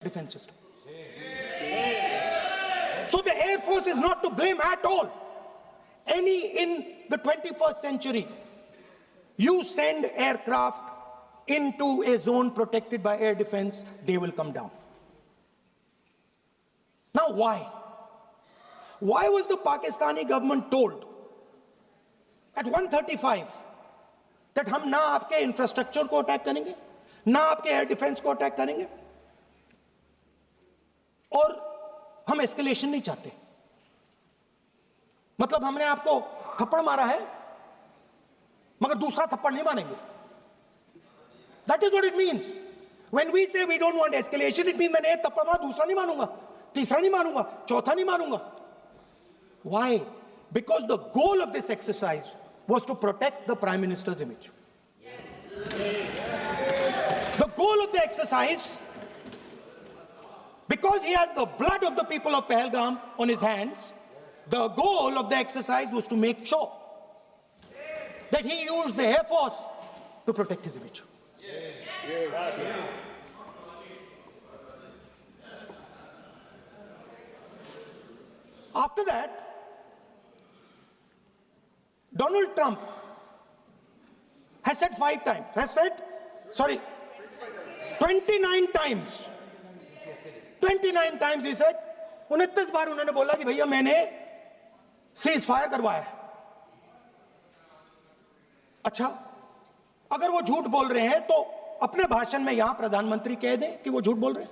defense system. So the Air Force is not to blame at all. In the 21st century, you send aircraft into a zone protected by air defense, they will come down. Now why? Why was the Pakistani government told at 1:35 that हम ना आपके infrastructure को attack करेंगे, ना आपके air defence को attack करेंगे, और हम एस्केलेशन नहीं चाहते? मतलब हमने आपको थप्पड़ मारा है मगर दूसरा थप्पड़ नहीं मारेंगे. That is what it means. When we say we don't want escalation, it means मैंने एक थप्पड़ मारा, दूसरा नहीं मारूंगा, तीसरा नहीं मारूंगा, चौथा नहीं मारूंगा. Why? Because the goal of this exercise was to protect the Prime Minister's image. The goal of the exercise, because he has the blood of the people of Pahalgam on his hands, the goal of the exercise was to make sure that he used the Air Force to protect his image. After that, Donald Trump has said 29 times. 29 times he said, 29 बार उन्होंने बोला कि भैया मैंने cease fire करवाया. अच्छा, अगर वो झूठ बोल रहे हैं तो अपने भाषण में यहां प्रधानमंत्री कह दें कि वो झूठ बोल रहे हैं.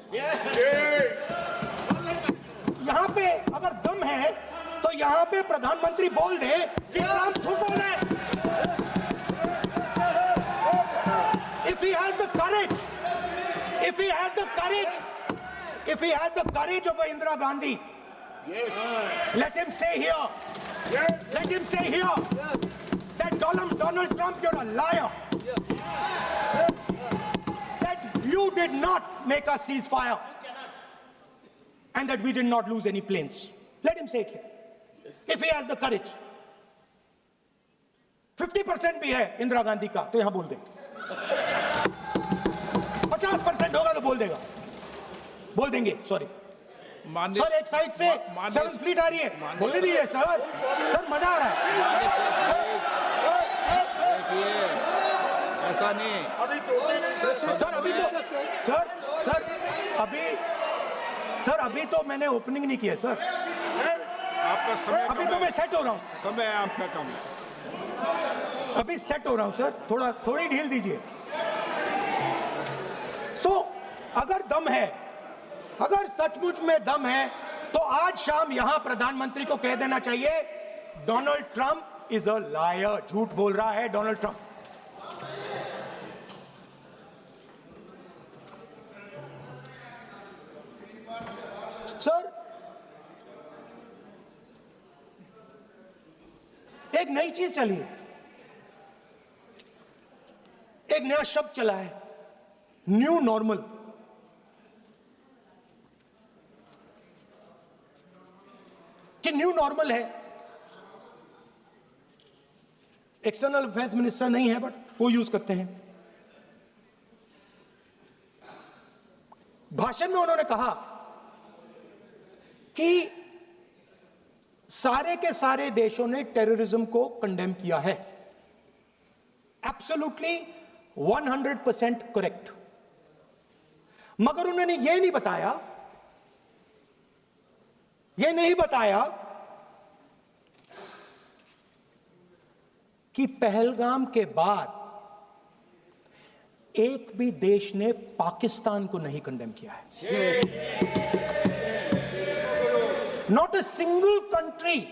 यहां पे अगर दम है तो यहां पे प्रधानमंत्री बोल दे कि ट्रंप झूठ बोल रहे हैं. If he has the courage, if he has the courage of Indira Gandhi, let him say here, that Donald Trump, you're a liar. That you did not make us ceasefire, and that we did not lose any planes. Let him say it here. If he has the courage. 50% भी है इंदिरा गांधी का तो यहां बोल दे. 50% होगा तो बोल देंगे. सॉरी सर, एक साइड से 7th फ्लीट आ रही है, बोलने दीजिए सर. मजा आ रहा है. ऐसा नहीं सर अभी तो मैंने ओपनिंग नहीं किया सर. आपका समय अभी तो मैं सेट हो रहा हूं. समय आपका कम. अभी सेट हो रहा हूं सर, थोड़ी ढील दीजिए. अगर दम है, अगर सचमुच में दम है तो आज शाम यहां प्रधानमंत्री को कह देना चाहिए Donald Trump is a liar. झूठ बोल रहा है डोनाल्ड ट्रंप. सर, एक नई चीज चली है, एक नया शब्द चला है, न्यू नॉर्मल. कि न्यू नॉर्मल है. एक्सटर्नल अफेयर्स मिनिस्टर नहीं है बट वो यूज करते हैं. भाषण में उन्होंने कहा कि सारे के सारे देशों ने टेररिज्म को कंडेम किया है. Absolutely 100% correct. मगर उन्होंने यह नहीं बताया कि पहलगाम के बाद एक भी देश ने पाकिस्तान को नहीं कंडेम किया है. Not a single country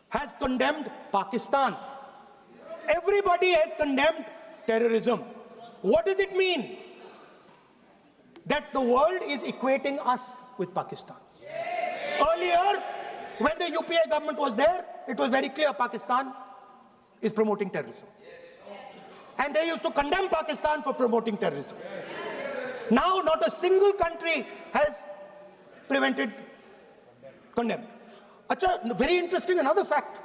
has condemned Pakistan. Everybody has condemned terrorism. What does it mean? That the world is equating us with Pakistan. Earlier, when the UPA government was there, it was very clear Pakistan is promoting terrorism. And they used to condemn Pakistan for promoting terrorism. Now, not a single country has condemned. Achha, very interesting, another fact.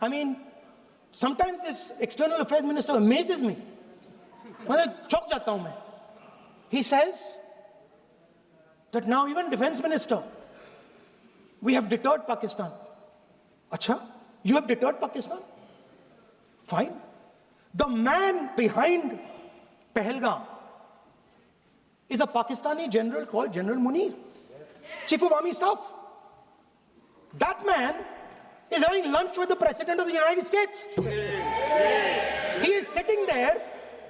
I mean, sometimes this external affairs minister amazes me. मतलब चौंक जाता हूं मैं. he says that now even defense minister, we have deterred Pakistan. Acha, you have deterred Pakistan? Fine. The man behind Pahalgam is a Pakistani general called General Munir, Chief of Army Staff. That man is having lunch with the President of the United States. He is sitting there.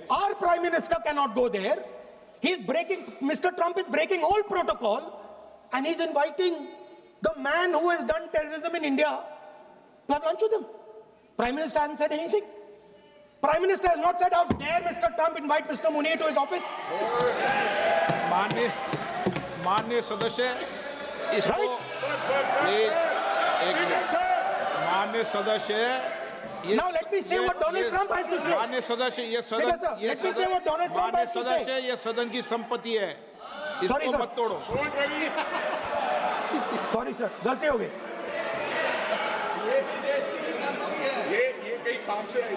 Our Prime Minister cannot go there. Mr. Trump is breaking all protocol, and he's inviting the man who has done terrorism in India to have lunch with him. Prime Minister hasn't said anything. Prime Minister has not said, how dare Mr. Trump invite Mr. Munir to his office? माननीय सदस्य इसको Right? एक minute माननीय सदस्य Now let me say what Donald Trump has to say. माननीय सदस्य ये Speaker, sir, सदन let me say what Donald Trump has to say. सदस्य ये सदन की संपत्ति है Sorry, इसको sir. मत तोड़ो Sorry, sir. गलती हो गई.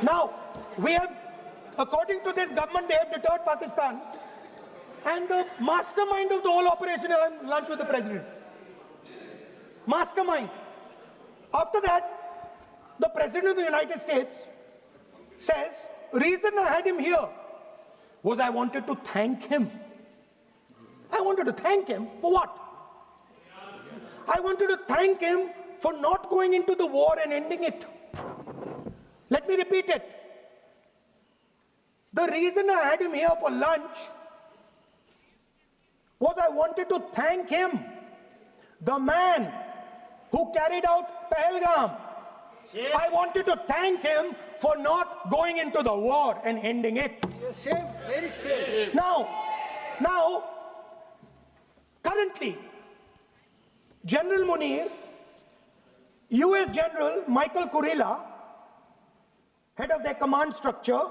Now, we have, according to this government, they have deterred Pakistan. And the mastermind of the whole operation is having lunch with the president. Mastermind. After that, the President of the United States says, reason I had him here was I wanted to thank him. I wanted to thank him for what? I wanted to thank him for not going into the war and ending it. Let me repeat it. The reason I had him here for lunch was I wanted to thank him, the man who carried out Pahalgam. I wanted to thank him for not going into the war and ending it. Shame, very shame. Now, currently, General Munir, US General Michael Kurilla, head of their command structure,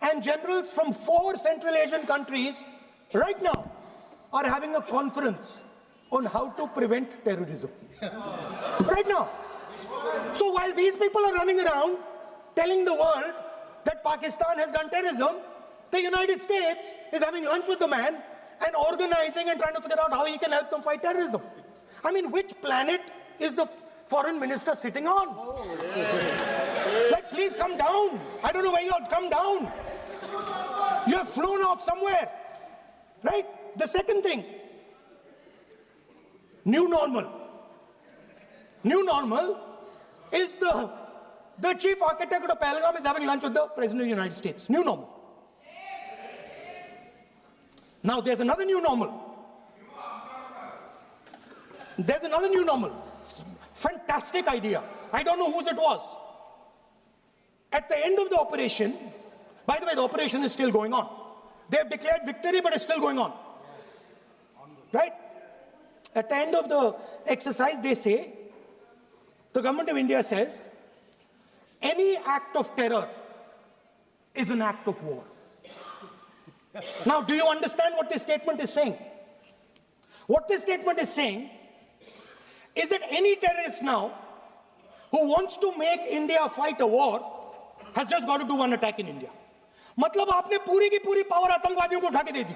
and generals from 4 Central Asian countries right now are having a conference on how to prevent terrorism. Right now. So while these people are running around telling the world that Pakistan has done terrorism, the United States is having lunch with the man and organizing and trying to figure out how he can help them fight terrorism. I mean, which planet is the foreign minister sitting on? Like, please come down. I don't know where you are. Come down. You have flown off somewhere. Right? The second thing, new normal. New normal is the chief architect of the Pahalgam is having lunch with the President of the United States. New normal. Now there's another new normal. There's another new normal. Fantastic idea. I don't know whose it was. At the end of the operation, by the way, the operation is still going on. They have declared victory, but it's still going on. Right? At the end of the exercise, they say, the government of India says, any act of terror is an act of war. Now, do you understand what this statement is saying? What this statement is saying is that any terrorist now who wants to make India fight a war has just got to do one attack in India. मतलब आपने पूरी की पूरी power आतंकवादियों को उठा के दे दी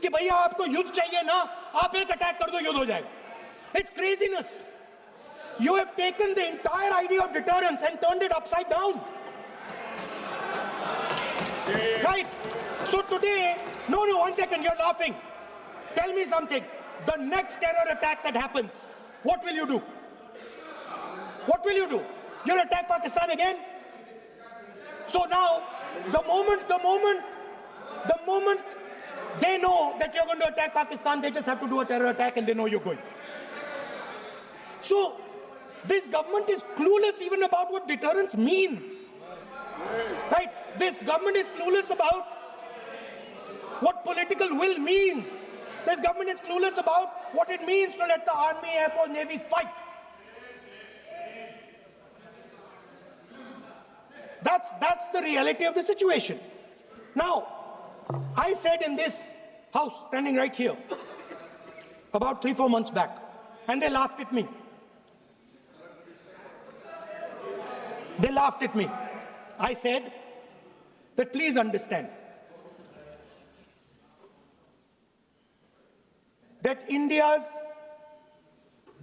कि भैया आपको युद्ध चाहिए ना, आप एक अटैक कर दो, युद्ध हो जाएगा. It's craziness. You have taken the entire idea of deterrence and turned it upside down. Right? So today, no, one second, you're laughing. Tell me something. The next terror attack that happens, what will you do? What will you do? You'll attack Pakistan again? So now, the moment they know that you're going to attack Pakistan, they just have to do a terror attack and they know you're going. So, this government is clueless even about what deterrence means. Right? This government is clueless about what political will means. This government is clueless about what it means to let the Army, Air Force, Navy fight. That's the reality of the situation. Now, I said in this house, standing right here, about 3-4 months back, and they laughed at me. They laughed at me. I said that please understand. that India's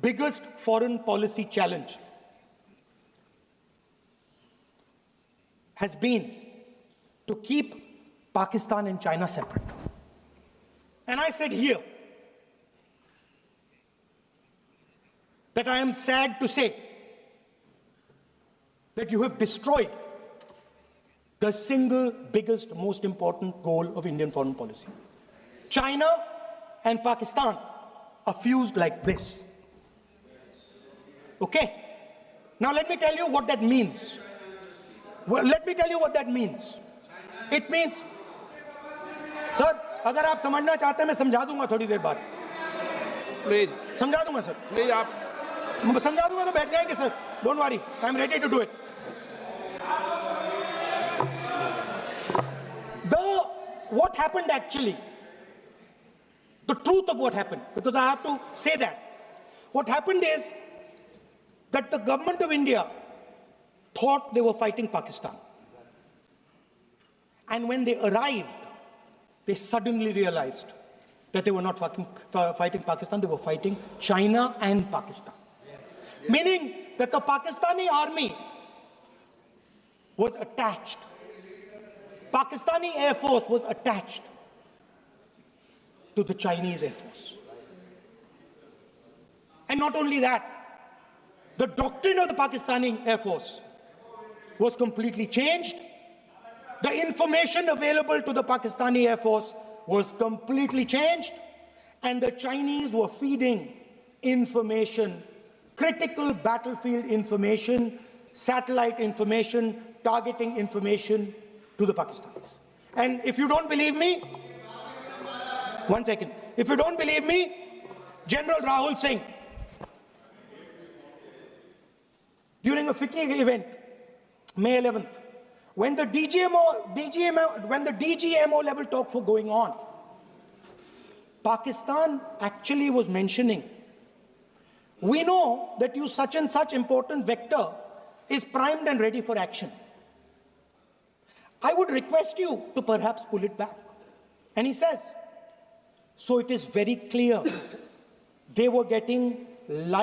biggest foreign policy challenge has been to keep Pakistan and China separate. And I said here that I am sad to say that you have destroyed the single biggest, most important goal of Indian foreign policy. China and Pakistan are fused like this. Okay? Now let me tell you what that means. Well, let me tell you what that means. It means, sir, अगर आप समझना चाहते हैं मैं समझा दूंगा थोड़ी देर बाद. प्लीज समझा दूंगा सर. प्लीज आप समझा दूंगा तो बैठ जाएंगे sir. Don't worry, I am ready to do it. What happened actually, the truth of what happened, because I have to say that. What happened is that the government of India thought they were fighting Pakistan. And when they arrived, they suddenly realized that they were not fighting Pakistan, they were fighting China and Pakistan. Yes. Meaning that the Pakistani army was attached. Pakistani Air Force was attached to the Chinese Air Force. And not only that, the doctrine of the Pakistani Air Force was completely changed. The information available to the Pakistani Air Force was completely changed. And the Chinese were feeding information, critical battlefield information, satellite information, targeting information to the Pakistanis. And if you don't believe me, one second. If you don't believe me, General Rahul Singh, during a FICCI event, May 11th, when the DGMO level talks were going on, Pakistan actually was mentioning, we know that you such and such important vector is primed and ready for action. I would request you to perhaps pull it back. And he says, so it is very clear they were getting live